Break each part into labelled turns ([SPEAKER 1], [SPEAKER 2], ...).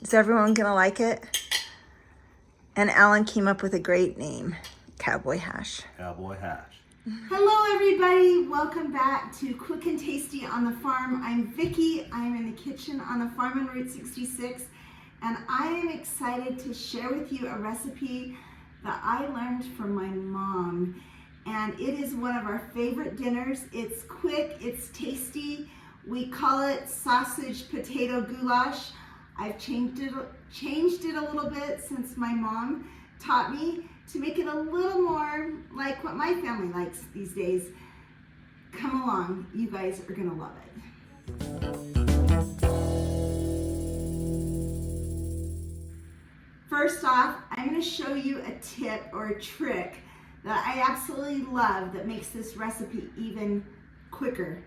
[SPEAKER 1] Is everyone gonna like it? And Alan came up with a great name, Cowboy Hash.
[SPEAKER 2] Cowboy Hash.
[SPEAKER 3] Hello everybody, welcome back to Quick and Tasty on the Farm. I'm Vicki, I'm in the kitchen on the farm on Route 66, and I am excited to share with you a recipe that I learned from my mom. And it is one of our favorite dinners. It's quick, it's tasty. We call it sausage potato goulash. I've changed it a little bit since my mom taught me to make it a little more like what my family likes these days. Come along, you guys are gonna love it. First off, I'm gonna show you a tip or a trick that I absolutely love that makes this recipe even quicker.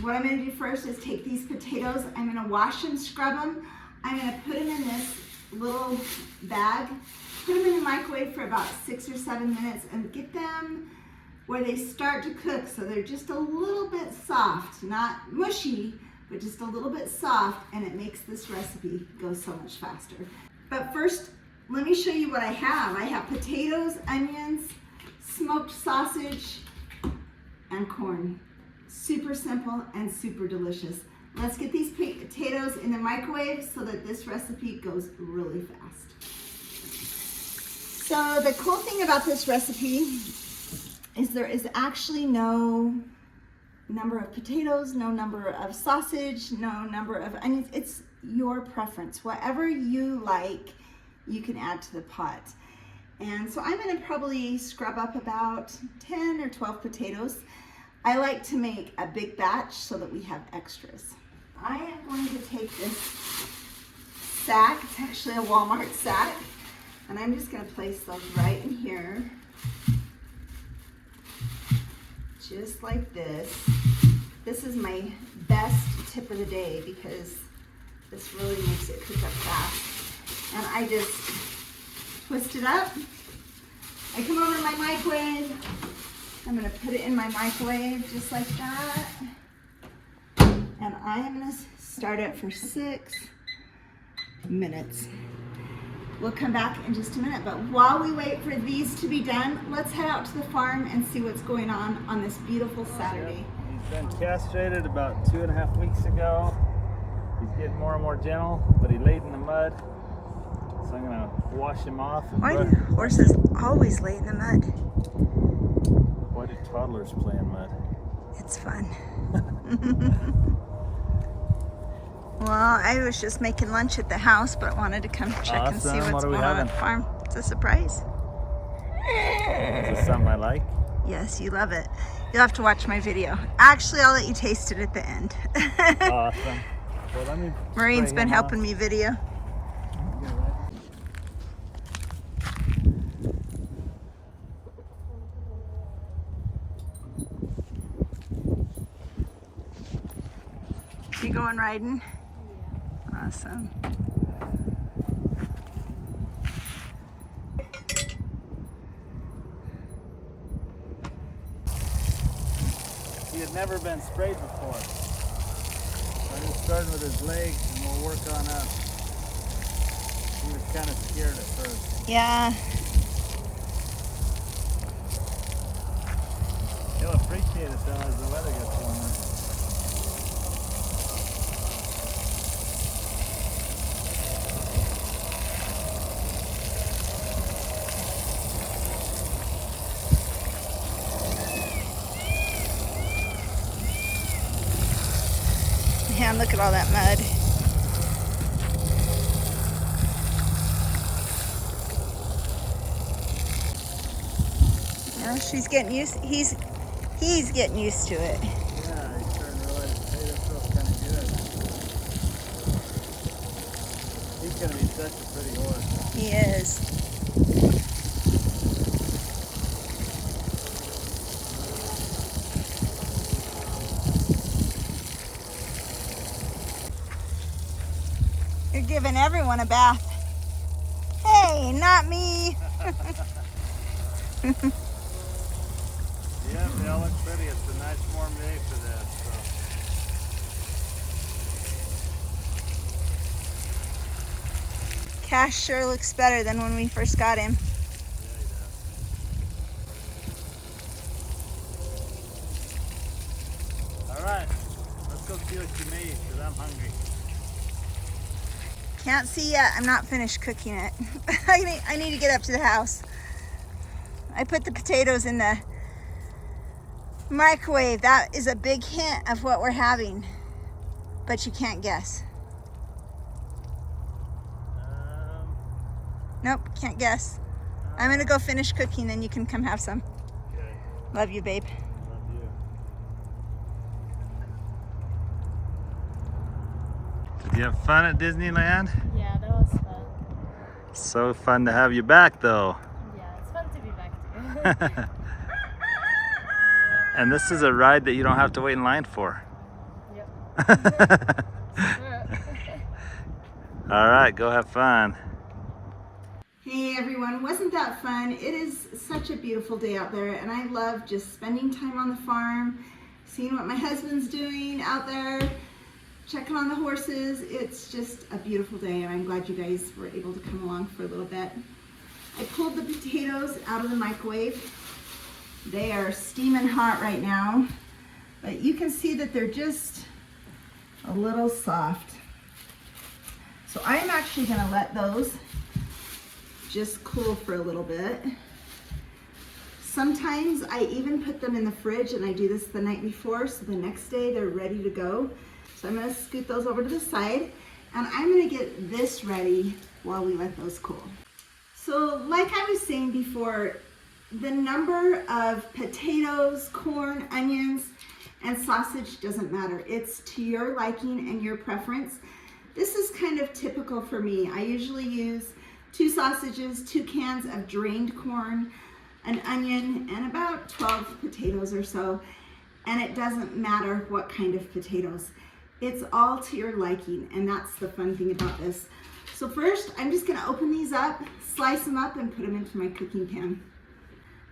[SPEAKER 3] What I'm gonna do first is take these potatoes, I'm gonna wash and scrub them. I'm gonna put them in this little bag, put them in the microwave for about 6 or 7 minutes and get them where they start to cook so they're just a little bit soft, not mushy, but just a little bit soft, and it makes this recipe go so much faster. But first, let me show you what I have. I have potatoes, onions, smoked sausage, and corn. Super simple and super delicious. Let's get these potatoes in the microwave so that this recipe goes really fast. So the cool thing about this recipe is there is actually no number of potatoes, no number of sausage, no number of onions. It's your preference. Whatever you like, you can add to the pot. And so I'm gonna probably scrub up about 10 or 12 potatoes. I like to make a big batch so that we have extras. I am going to take this sack, it's actually a Walmart sack, and I'm just gonna place those right in here. Just like this. This is my best tip of the day because this really makes it cook up fast. And I just twist it up. I come over to my microwave. I'm gonna put it in my microwave just like that. And I am gonna start it for 6 minutes. We'll come back in just a minute, but while we wait for these to be done, let's head out to the farm and see what's going on this beautiful Saturday.
[SPEAKER 2] He's been castrated about 2.5 weeks ago. He's getting more and more gentle, but he laid in the mud. So I'm gonna wash him off. And
[SPEAKER 1] Why do horses always lay in the mud?
[SPEAKER 2] Why do toddlers play in mud?
[SPEAKER 1] It's fun. Well, I was just making lunch at the house, but I wanted to come check and see
[SPEAKER 2] Awesome.
[SPEAKER 1] what's
[SPEAKER 2] What are we
[SPEAKER 1] going on at
[SPEAKER 2] having?
[SPEAKER 1] the farm. It's a surprise.
[SPEAKER 2] Is this something I like?
[SPEAKER 1] Yes, you love it. You'll have to watch my video. Actually, I'll let you taste it at the end.
[SPEAKER 2] Awesome. Well, let me
[SPEAKER 1] Maureen's
[SPEAKER 2] spray
[SPEAKER 1] been
[SPEAKER 2] him
[SPEAKER 1] helping
[SPEAKER 2] off.
[SPEAKER 1] me video. You going riding? Awesome.
[SPEAKER 2] He had never been sprayed before. I just started with his legs and we'll work on up. He was kind of scared at first.
[SPEAKER 1] Yeah.
[SPEAKER 2] He'll appreciate it though as the weather gets warmer.
[SPEAKER 1] Yeah, look at all that mud. Yeah, she's getting used. He's getting used to it.
[SPEAKER 2] Yeah, he's starting to realize potato feels kind of good. He's going to be such a pretty horse.
[SPEAKER 1] He is. You're giving everyone a bath. Hey, not me.
[SPEAKER 2] Yeah, they all look pretty. It's a nice warm day for this. So.
[SPEAKER 1] Hash sure looks better than when we first got him.
[SPEAKER 2] All right, let's go see what you made, because I'm hungry.
[SPEAKER 1] Can't see yet. I'm not finished cooking it. I need to get up to the house. I put the potatoes in the microwave. That is a big hint of what we're having, but you can't guess. Nope, can't guess. I'm gonna go finish cooking, then you can come have some.
[SPEAKER 2] Okay.
[SPEAKER 1] Love you, babe.
[SPEAKER 2] Love you. Did you have fun at Disneyland?
[SPEAKER 4] Yeah, that was fun.
[SPEAKER 2] So fun to have you back, though.
[SPEAKER 4] Yeah, it's fun to be back too.
[SPEAKER 2] And this is a ride that you don't have to wait in line for.
[SPEAKER 4] Yep.
[SPEAKER 2] All right, go have fun.
[SPEAKER 3] Hey everyone, wasn't that fun? It is such a beautiful day out there, and I love just spending time on the farm, seeing what my husband's doing out there, checking on the horses. It's just a beautiful day, and I'm glad you guys were able to come along for a little bit. I pulled the potatoes out of the microwave. They are steaming hot right now, but you can see that they're just a little soft. So I'm actually gonna let those just cool for a little bit. Sometimes I even put them in the fridge, and I do this the night before, so the next day they're ready to go. So I'm gonna scoot those over to the side, and I'm gonna get this ready while we let those cool. So like I was saying before, the number of potatoes, corn, onions, and sausage doesn't matter. It's to your liking and your preference. This is kind of typical for me. I usually use 2 sausages, 2 cans of drained corn, an onion, and about 12 potatoes or so. And it doesn't matter what kind of potatoes. It's all to your liking, and that's the fun thing about this. So first, I'm just gonna open these up, slice them up, and put them into my cooking pan.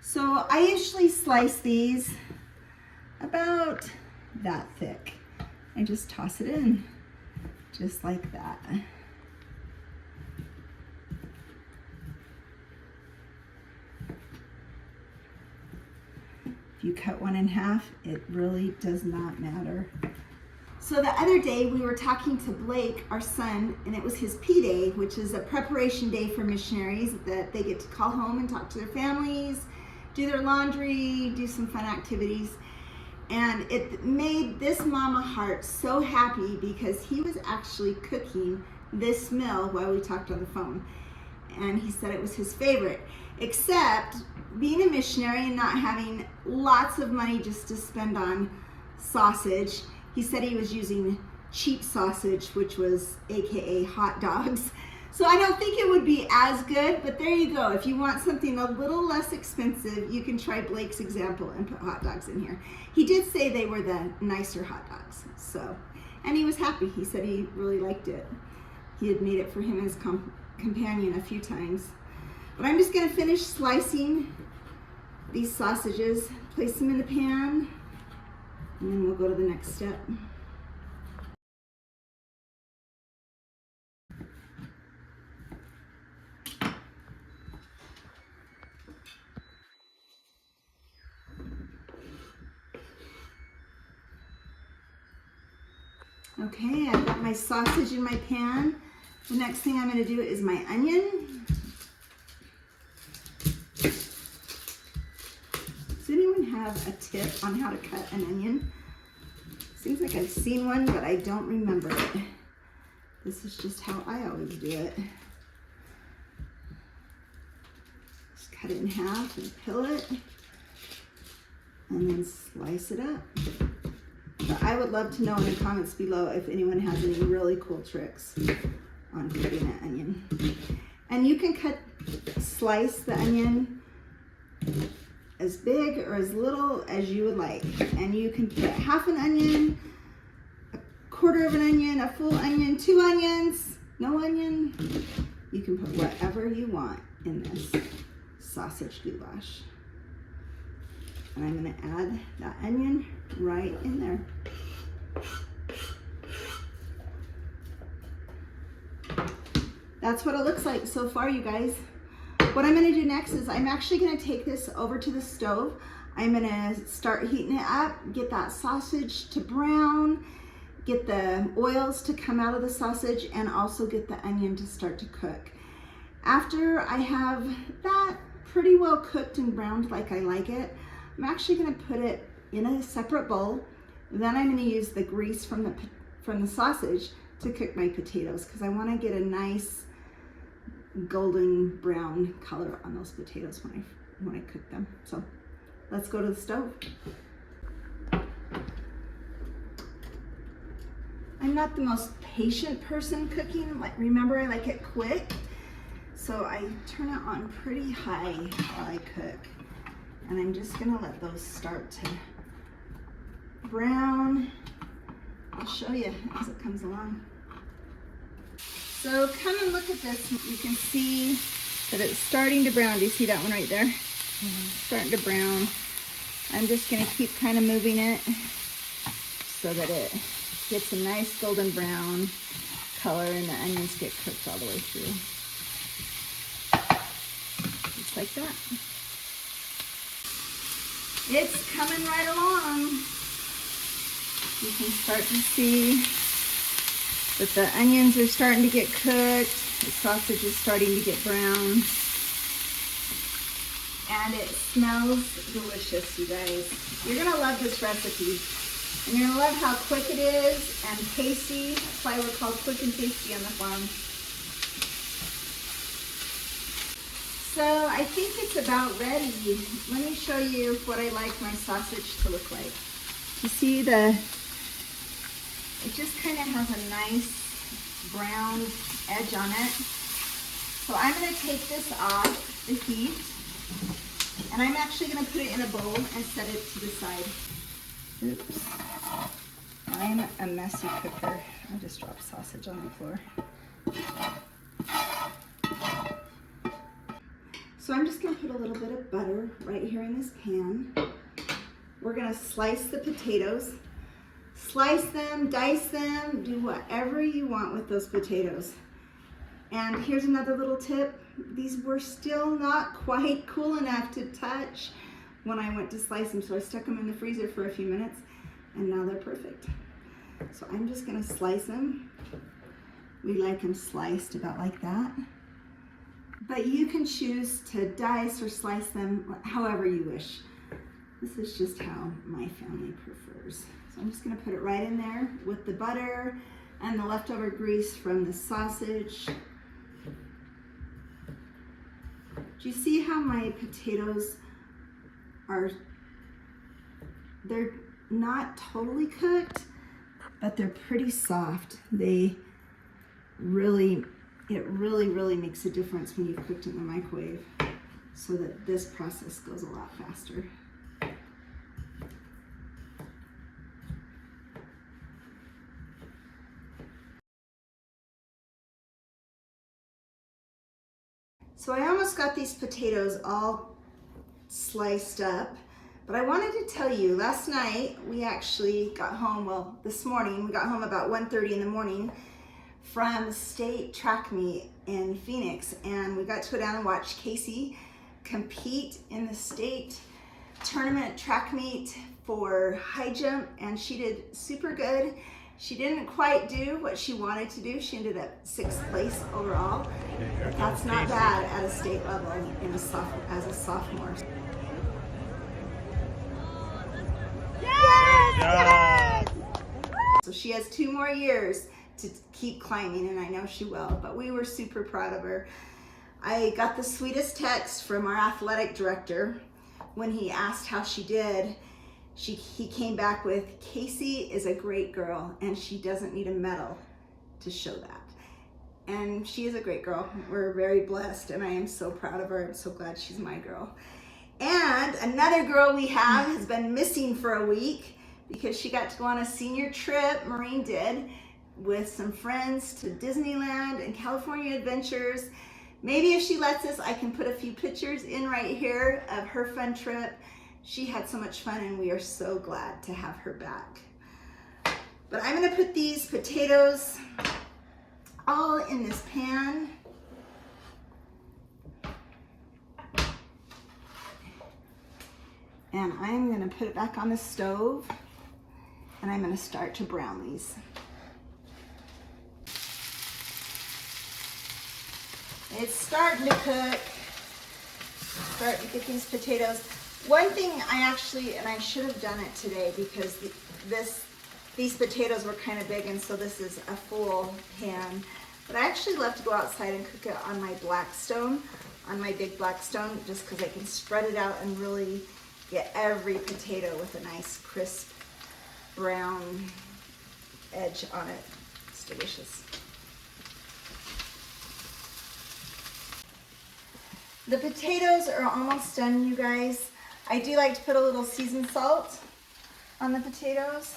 [SPEAKER 3] So I usually slice these about that thick. I just toss it in, just like that. You cut one in half, it really does not matter. So the other day we were talking to Blake, our son, and it was his P Day, which is a preparation day for missionaries that they get to call home and talk to their families, do their laundry, do some fun activities. And it made this mama heart so happy because he was actually cooking this meal while we talked on the phone. And he said it was his favorite, except being a missionary and not having lots of money just to spend on sausage. He said he was using cheap sausage, which was AKA hot dogs. So I don't think it would be as good, but there you go. If you want something a little less expensive, you can try Blake's example and put hot dogs in here. He did say they were the nicer hot dogs. So, and he was happy. He said he really liked it. He had made it for him and his companion a few times. But I'm just gonna finish slicing these sausages, place them in the pan, and then we'll go to the next step. Okay, I've got my sausage in my pan. The next thing I'm gonna do is my onion. Does anyone have a tip on how to cut an onion? Seems like I've seen one, but I don't remember it. This is just how I always do it. Just cut it in half and peel it, and then slice it up. But I would love to know in the comments below if anyone has any really cool tricks on cutting an onion. And you can slice the onion as big or as little as you would like. And you can put half an onion, a quarter of an onion, a full onion, 2 onions, no onion. You can put whatever you want in this sausage goulash. And I'm gonna add that onion right in there. That's what it looks like so far, you guys. What I'm gonna do next is I'm actually gonna take this over to the stove. I'm gonna start heating it up, get that sausage to brown, get the oils to come out of the sausage, and also get the onion to start to cook. After I have that pretty well cooked and browned like I like it, I'm actually gonna put it in a separate bowl. Then I'm gonna use the grease from the sausage to cook my potatoes because I wanna get a nice golden brown color on those potatoes when I cook them. So let's go to the stove. I'm not the most patient person cooking. Remember, I like it quick. So I turn it on pretty high while I cook. And I'm just gonna let those start to brown. I'll show you as it comes along. So come and look at this. You can see that it's starting to brown. Do you see that one right there? Starting to brown. I'm just gonna keep kind of moving it so that it gets a nice golden brown color and the onions get cooked all the way through. Just like that. It's coming right along. You can start to see that the onions are starting to get cooked. The sausage is starting to get brown. And it smells delicious, you guys. You're gonna love this recipe. And you're gonna love how quick it is and tasty. That's why we're called Quick and Tasty on the farm. So I think it's about ready. Let me show you what I like my sausage to look like. You see it just kind of has a nice brown edge on it. So I'm gonna take this off the heat and I'm actually gonna put it in a bowl and set it to the side. Oops. I'm a messy cooker. I just dropped sausage on the floor. So I'm just gonna put a little bit of butter right here in this pan. We're gonna slice the potatoes. Slice them, dice them, do whatever you want with those potatoes. And here's another little tip. These were still not quite cool enough to touch when I went to slice them, so I stuck them in the freezer for a few minutes, and now they're perfect. So I'm just gonna slice them. We like them sliced about like that. But you can choose to dice or slice them however you wish. This is just how my family prefers. So I'm just gonna put it right in there with the butter and the leftover grease from the sausage. Do you see how my potatoes they're not totally cooked, but they're pretty soft. It really makes a difference when you've cooked in the microwave so that this process goes a lot faster. So I almost got these potatoes all sliced up, but I wanted to tell you, last night we actually got home, well, this morning, we got home about 1:30 in the morning from the state track meet in Phoenix, and we got to go down and watch Casey compete in the state tournament track meet for high jump, and she did super good. She didn't quite do what she wanted to do. She ended up 6th place overall. But that's not bad at a state level as a sophomore.
[SPEAKER 2] Yes!
[SPEAKER 3] So she has 2 more years to keep climbing, and I know she will, but we were super proud of her. I got the sweetest text from our athletic director when he asked how she did. He came back with, "Casey is a great girl and she doesn't need a medal to show that." And she is a great girl. We're very blessed and I am so proud of her. I'm so glad she's my girl. And another girl we have has been missing for a week because she got to go on a senior trip, Maureen did, with some friends to Disneyland and California Adventures. Maybe if she lets us, I can put a few pictures in right here of her fun trip. She had so much fun and we are so glad to have her back. But I'm gonna put these potatoes all in this pan. And I'm gonna put it back on the stove and I'm gonna start to brown these. It's starting to cook. Starting to get these potatoes. One thing I should have done it today because these potatoes were kind of big, and so this is a full pan. But I actually love to go outside and cook it on my Blackstone, on my big Blackstone, just because I can spread it out and really get every potato with a nice crisp brown edge on it. It's delicious. The potatoes are almost done, you guys. I do like to put a little seasoned salt on the potatoes,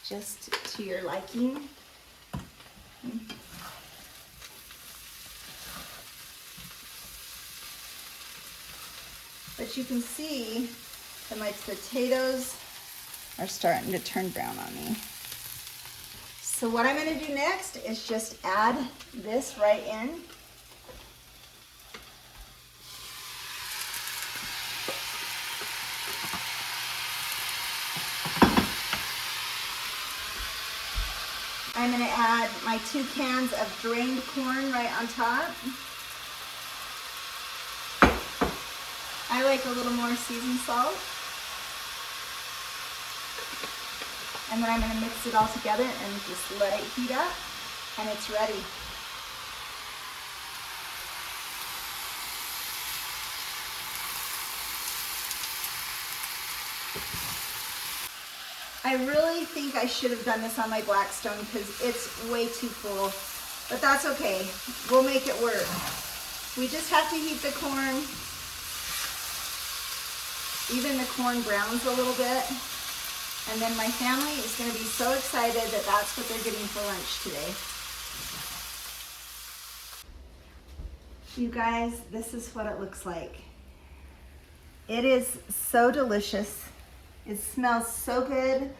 [SPEAKER 3] just to your liking. But you can see that my potatoes are starting to turn brown on me. So what I'm going to do next is just add this right in. I'm going to add my 2 cans of drained corn right on top. I like a little more seasoned salt. And then I'm going to mix it all together and just let it heat up, and it's ready. I really think I should have done this on my Blackstone because it's way too full, but that's okay. We'll make it work. We just have to heat the corn. Even the corn browns a little bit. And then my family is going to be so excited that that's what they're getting for lunch today. You guys, this is what it looks like. It is so delicious. It smells so good.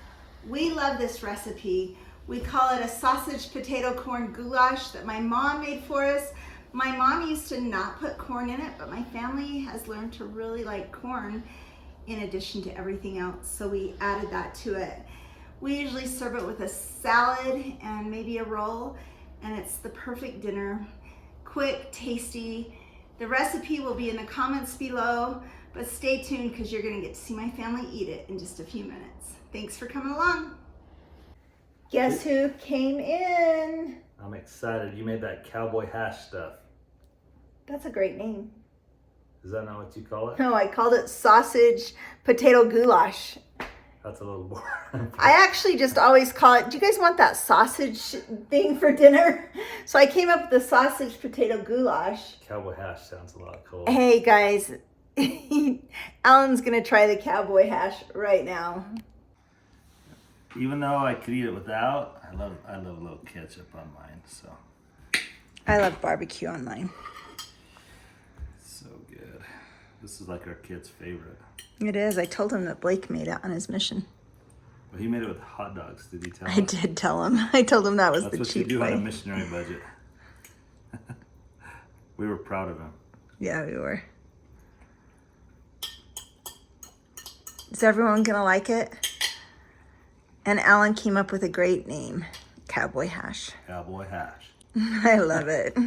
[SPEAKER 3] We love this recipe. We call it a sausage potato corn goulash that my mom made for us. My mom used to not put corn in it, but my family has learned to really like corn in addition to everything else, so we added that to it. We usually serve it with a salad and maybe a roll, and it's the perfect dinner. Quick, tasty. The recipe will be in the comments below, but stay tuned because you're gonna get to see my family eat it in just a few minutes. Thanks for coming along. Guess who came in?
[SPEAKER 2] I'm excited. You made that Cowboy Hash stuff.
[SPEAKER 3] That's a great name.
[SPEAKER 2] Is that not what you call it?
[SPEAKER 3] No, I called it sausage potato goulash.
[SPEAKER 2] That's a little boring.
[SPEAKER 3] I actually just always call it, do you guys want that sausage thing for dinner? So I came up with the sausage potato goulash.
[SPEAKER 2] Cowboy Hash sounds a lot cool.
[SPEAKER 3] Hey guys, Alan's gonna try the Cowboy Hash right now.
[SPEAKER 2] Even though I could eat it without, I love a little ketchup on mine, so.
[SPEAKER 3] I love barbecue on mine.
[SPEAKER 2] So good. This is like our kid's favorite.
[SPEAKER 3] It is. I told him that Blake made it on his mission.
[SPEAKER 2] Well, he made it with hot dogs. Did he tell
[SPEAKER 3] I
[SPEAKER 2] him?
[SPEAKER 3] did tell him. I told him that was
[SPEAKER 2] That's
[SPEAKER 3] the
[SPEAKER 2] what
[SPEAKER 3] cheap
[SPEAKER 2] you do on a
[SPEAKER 3] way.
[SPEAKER 2] missionary budget. We were proud of him.
[SPEAKER 3] Yeah, we were. Is everyone gonna like it? And Alan came up with a great name, Cowboy Hash.
[SPEAKER 2] Cowboy Hash.
[SPEAKER 3] I love it.